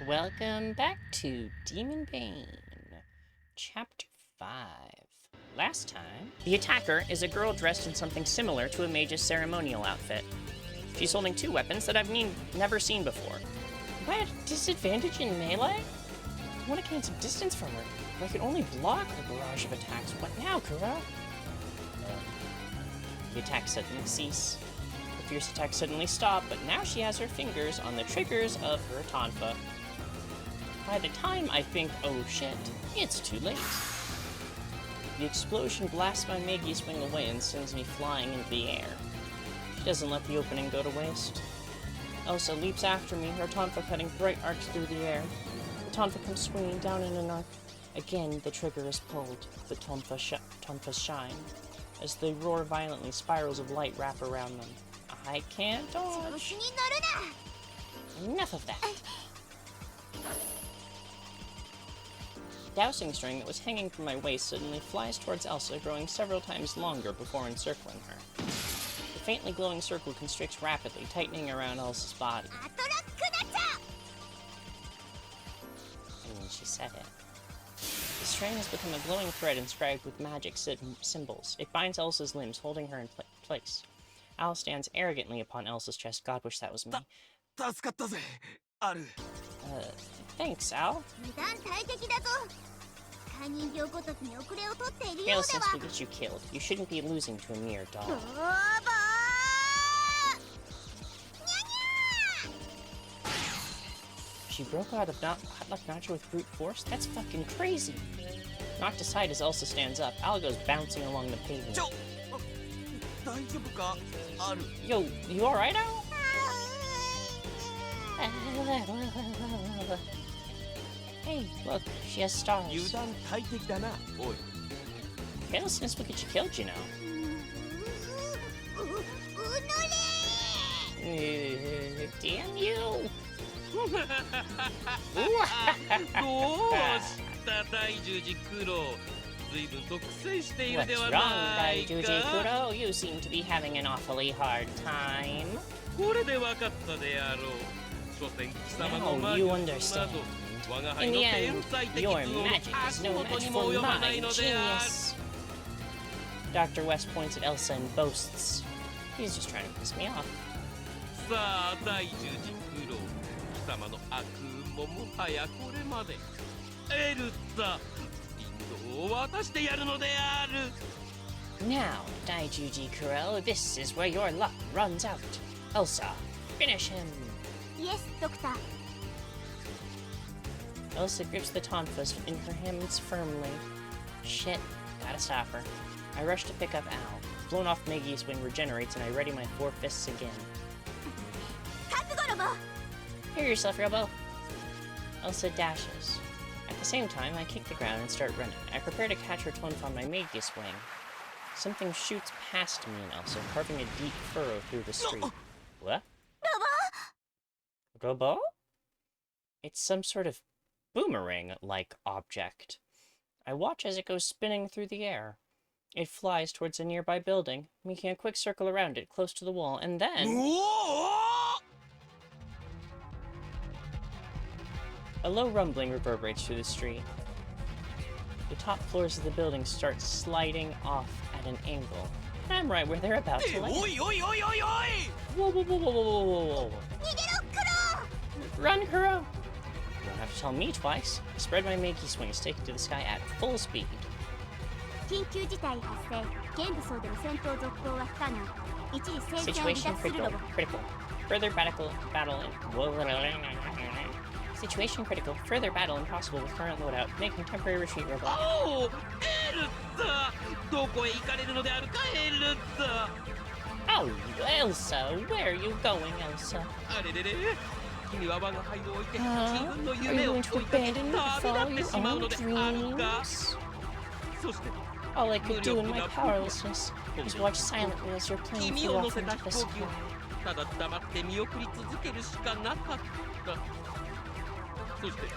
Welcome back to Demonbane, Chapter 5. Last time, the attacker is a girl dressed in something similar to a mage's ceremonial outfit. She's holding two weapons that I've never seen before. Am I at a disadvantage in melee? I want to gain some distance from her, but I can only block her barrage of attacks. What now, Kuro? The attacks suddenly cease. The fierce attacks suddenly stop, but now she has her fingers on the triggers of her tonfa. By the time I think, oh shit, it's too late. The explosion blasts my Megi's wing away and sends me flying into the air. She doesn't let the opening go to waste. Elsa leaps after me, her tonfa cutting bright arcs through the air. The tonfa comes swinging down in an arc. Again, the trigger is pulled. The tonfas shine. As they roar violently, spirals of light wrap around them. I can't dodge. Enough of that. The dowsing string that was hanging from my waist suddenly flies towards Elsa, growing several times longer before encircling her. The faintly glowing circle constricts rapidly, tightening around Elsa's body. And she said it. The string has become a glowing thread inscribed with magic symbols. It binds Elsa's limbs, holding her in place. Al stands arrogantly upon Elsa's chest. God, wish that was me. Thanks, Al. Carelessness will get you killed. You shouldn't be losing to a mere dog. She broke out of Potluck Nacho with brute force? That's fucking crazy. Knocked aside as Elsa stands up, Al goes bouncing along the pavement. Yo, you alright, Al? Hey, look, she has stars. Carelessness will get you killed, you know. Damn you! What's wrong, Daijuji Kuro? You seem to be having an awfully hard time. Now you understand. In the end, your magic is no match for my genius. Dr. West points at Elsa and boasts. He's just trying to piss me off. Now, Daijuji Kuro, this is where your luck runs out. Elsa, finish him! Yes, Doctor. Elsa grips the tonfas in her hands firmly. Shit, gotta stop her. I rush to pick up Al. Blown off Megi's wing regenerates and I ready my four fists again. Hear yourself, Robo! Elsa dashes. At the same time, I kick the ground and start running. I prepare to catch her tonfa on my Megi's wing. Something shoots past me and Elsa, carving a deep furrow through the street. What? Robo? It's some sort of boomerang-like object. I watch as it goes spinning through the air. It flies towards a nearby building, making a quick circle around it, close to the wall, and then... A low rumbling reverberates through the street. The top floors of the building start sliding off at an angle. I'm right where they're about to land. Whoa, whoa, whoa, whoa, whoa, whoa, whoa. Run, Kuro! You don't have to tell me twice. I spread my Megi swings, taking to the sky at full speed. Situation critical. Further battle Situation critical. Further battle impossible with current loadout. Making temporary retreat robot. Oh! Oh, Elsa! Where are you going, Elsa? Are you going to abandon me to follow your own dreams? All I could do in my powerlessness was watch silently as your plane flew off into the sky.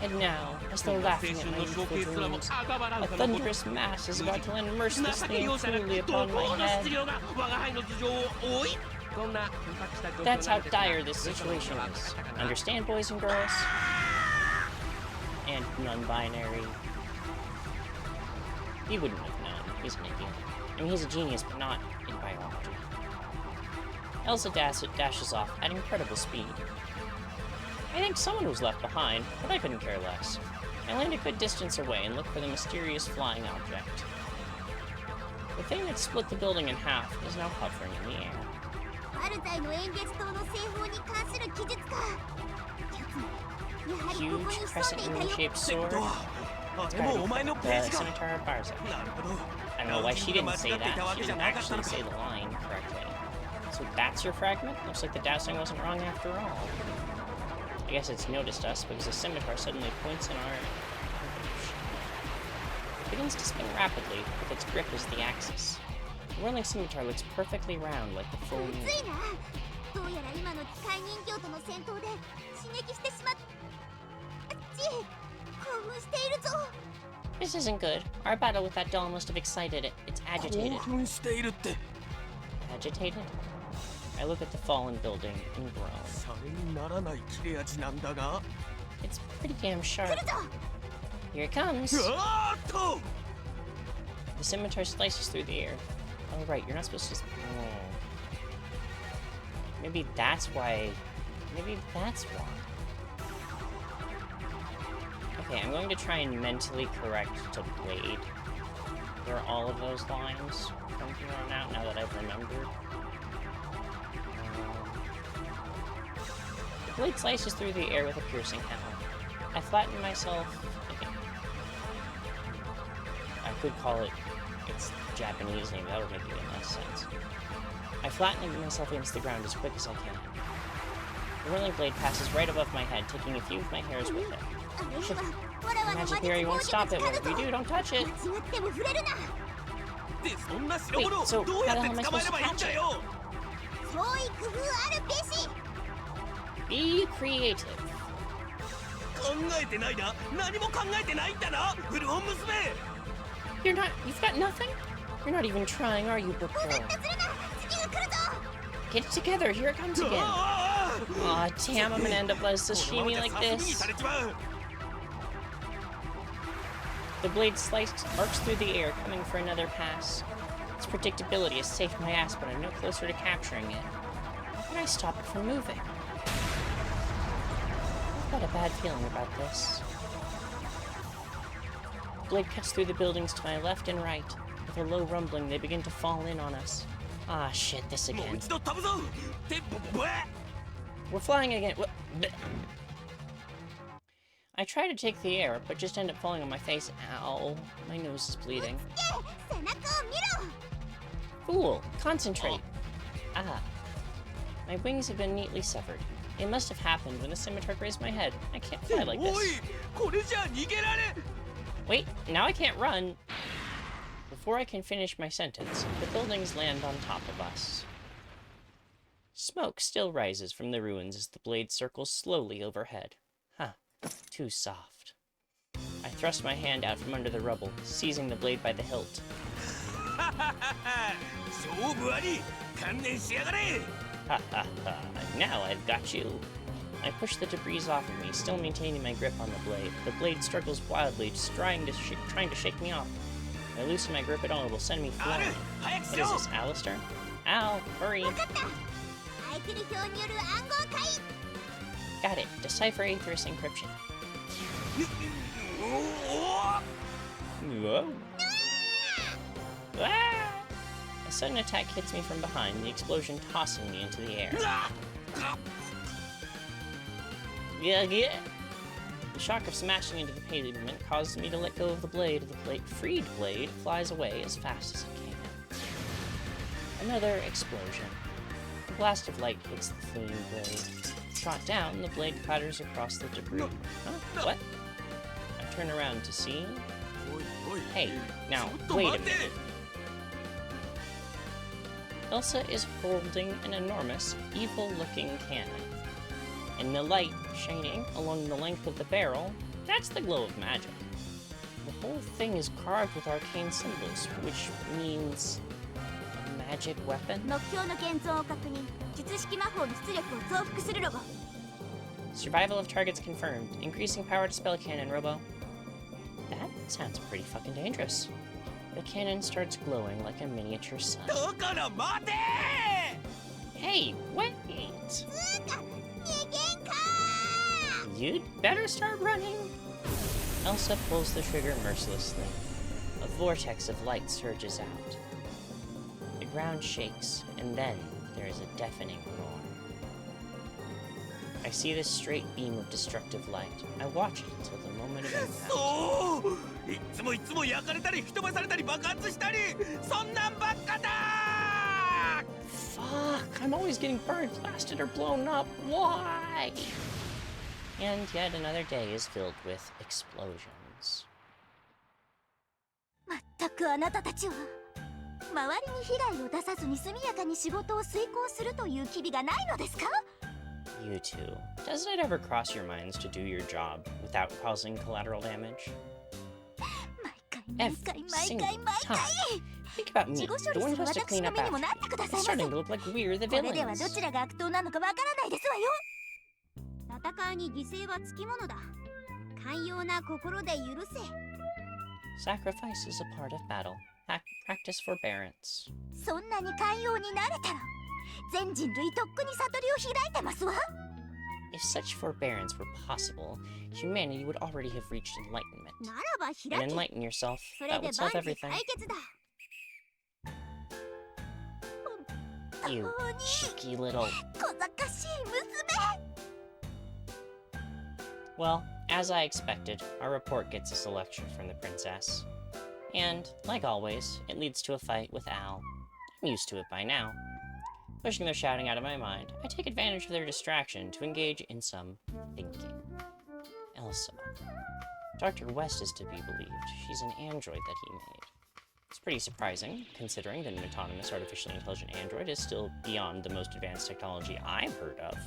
And now, as though laughing at my youthful dreams, a thunderous mass is about to land mercilessly and cruelly upon my head. That's how dire this situation is. Understand, boys and girls? and non-binary. He wouldn't have known. He's an idiot. I mean, he's a genius, but not in biology. Elsa dashes off at incredible speed. I think someone was left behind, but I couldn't care less. I land a good distance away and look for the mysterious flying object. The thing that split the building in half is now hovering in the air. Huge crescent moon-shaped sword. It's gotta be the Scimitar of Barza. I don't know why she didn't say that. She didn't actually say the line correctly. So that's your fragment? Looks like the dowsing wasn't wrong after all. I guess it's noticed us because the scimitar suddenly points in our direction. It begins to spin rapidly, with its grip as the axis. The whirling scimitar looks perfectly round like the full moon. This isn't good. Our battle with that doll must have excited it. It's agitated. Agitated? I look at the fallen building and groan. It's pretty damn sharp. Here it comes! The scimitar slices through the air. Oh right, you're not supposed to... Oh. Maybe that's why... Maybe that's why. Okay, I'm going to try and mentally correct to Blade. There are all of those lines from here on out, now that I've remembered. The blade slices through the air with a piercing howl. I flatten myself... Okay. I could call it its Japanese name, that would make even less sense. I flatten myself against the ground as quick as I can. The whirling blade passes right above my head, taking a few of my hairs with it. The magic theory won't stop it. Whatever you do, don't touch it. Wait, so how the hell am I supposed to catch it? Be creative. You've got nothing? You're not even trying, are you, book girl? Get it together, here it comes again. Aw, damn, I'm gonna end up as sashimi like this. The blade arcs through the air, coming for another pass. Its predictability has saved my ass, but I'm no closer to capturing it. How can I stop it from moving? I've got a bad feeling about this. The blade cuts through the buildings to my left and right. With a low rumbling, they begin to fall in on us. Ah, shit, this again. We're flying again. I try to take the air, but just end up falling on my face. Ow. My nose is bleeding. Fool! Concentrate! Ah. My wings have been neatly severed. It must have happened when the scimitar grazed my head. I can't fly like this. Wait, now I can't run. Before I can finish my sentence, the buildings land on top of us. Smoke still rises from the ruins as the blade circles slowly overhead. Huh. Too soft. I thrust my hand out from under the rubble, seizing the blade by the hilt. Ha ha ha, now I've got you. I push the debris off of me, still maintaining my grip on the blade. The blade struggles wildly, just trying to shake me off. If I loosen my grip at all, it will send me flying. What is this, Alistair? Ow, hurry! Got it. Decipher Aether's encryption. Whoa. Ah! A sudden attack hits me from behind, the explosion tossing me into the air. Yeah. The shock of smashing into the pavement causes me to let go of the blade. The freed blade flies away as fast as it can. Another explosion. A blast of light hits the fleeing blade. Shot down, the blade clatters across the debris. Huh? What? I turn around to see... Hey, now, wait a minute. Elsa is holding an enormous, evil-looking cannon. And the light shining along the length of the barrel, that's the glow of magic. The whole thing is carved with arcane symbols, which means... a magic weapon? Survival of targets confirmed. Increasing power to spell cannon, Robo. That sounds pretty fucking dangerous. The cannon starts glowing like a miniature sun. Hey, wait! You'd better start running! Elsa pulls the trigger mercilessly. A vortex of light surges out. The ground shakes, and then there is a deafening roar. I see this straight beam of destructive light. I watch it until the moment of impact. Fuck! I'm always getting burned, blasted, or blown up. Why? And yet another day is filled with explosions. まったくあなたたちは周りに被害を出さずに速やかに仕事を遂行するという機微がないのですか? You two. Doesn't it ever cross your minds to do your job without causing collateral damage? Every single time. Think about me, the one who has to clean up after me. It's starting to look like we're the これでは villains. どちらが悪党なのかわからないですわよ。戦いに犠牲はつきものだ。寛容な心で許せ。Sacrifice is a part of battle. Practice forbearance. そんなに寛容になれたら全人類とっくに悟りを開いてますわ。If such forbearance were possible, humanity would already have reached enlightenment. ならば開 And け。 enlighten yourself, それ that で would 万 solve 事 everything. 解決だ。You 本当に cheeky little... 小賢しい娘。 Well, as I expected, our report gets us a lecture from the princess. And, like always, it leads to a fight with Al. I'm used to it by now. Pushing their shouting out of my mind, I take advantage of their distraction to engage in some thinking. Elsa. Dr. West is to be believed. She's an android that he made. It's pretty surprising, considering that an autonomous artificially intelligent android is still beyond the most advanced technology I've heard of.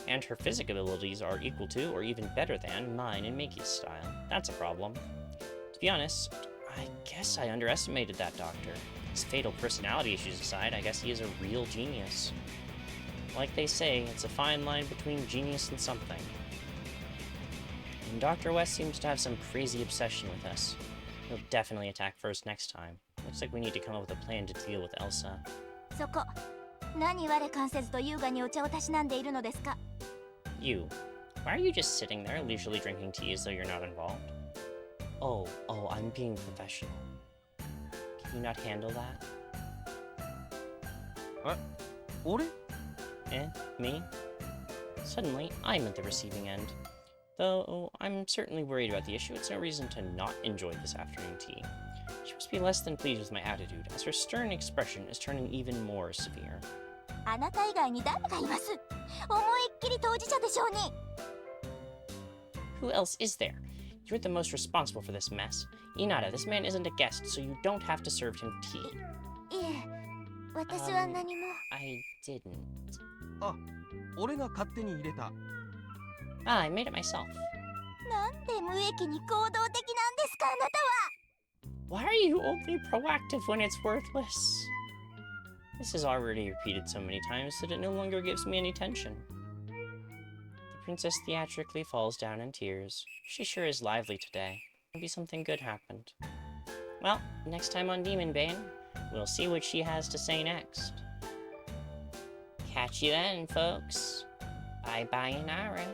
And her physic abilities are equal to, or even better than, mine and Mickey's style. That's a problem. To be honest, I guess I underestimated that doctor. His fatal personality issues aside, I guess he is a real genius. Like they say, it's a fine line between genius and something. And Dr. West seems to have some crazy obsession with us. He'll definitely attack first next time. Looks like we need to come up with a plan to deal with Elsa. そこ、何我関せずと優雅にお茶をたしなんでいるのですか? You. Why are you just sitting there, leisurely drinking tea as though you're not involved? Oh, I'm being professional. Can you not handle that? What? Ore? Me? Suddenly, I'm at the receiving end. Though I'm certainly worried about the issue, it's no reason to not enjoy this afternoon tea. She must be less than pleased with my attitude, as her stern expression is turning even more severe. あなた以外に誰がいます? 思いっきり当事者でしょうに。 Who else is there? You're the most responsible for this mess. Inada, this man isn't a guest, so you don't have to serve him tea. いえ、私は何も。I didn't. あ、俺が勝手に入れた。Ah, I made it myself. なんで無益に行動的なんですか、あなたは。 Why are you only proactive when it's worthless? This is already repeated so many times that it no longer gives me any tension. The princess theatrically falls down in tears. She sure is lively today. Maybe something good happened. Well, next time on Demonbane, we'll see what she has to say next. Catch you then, folks. Bye-bye, Inara.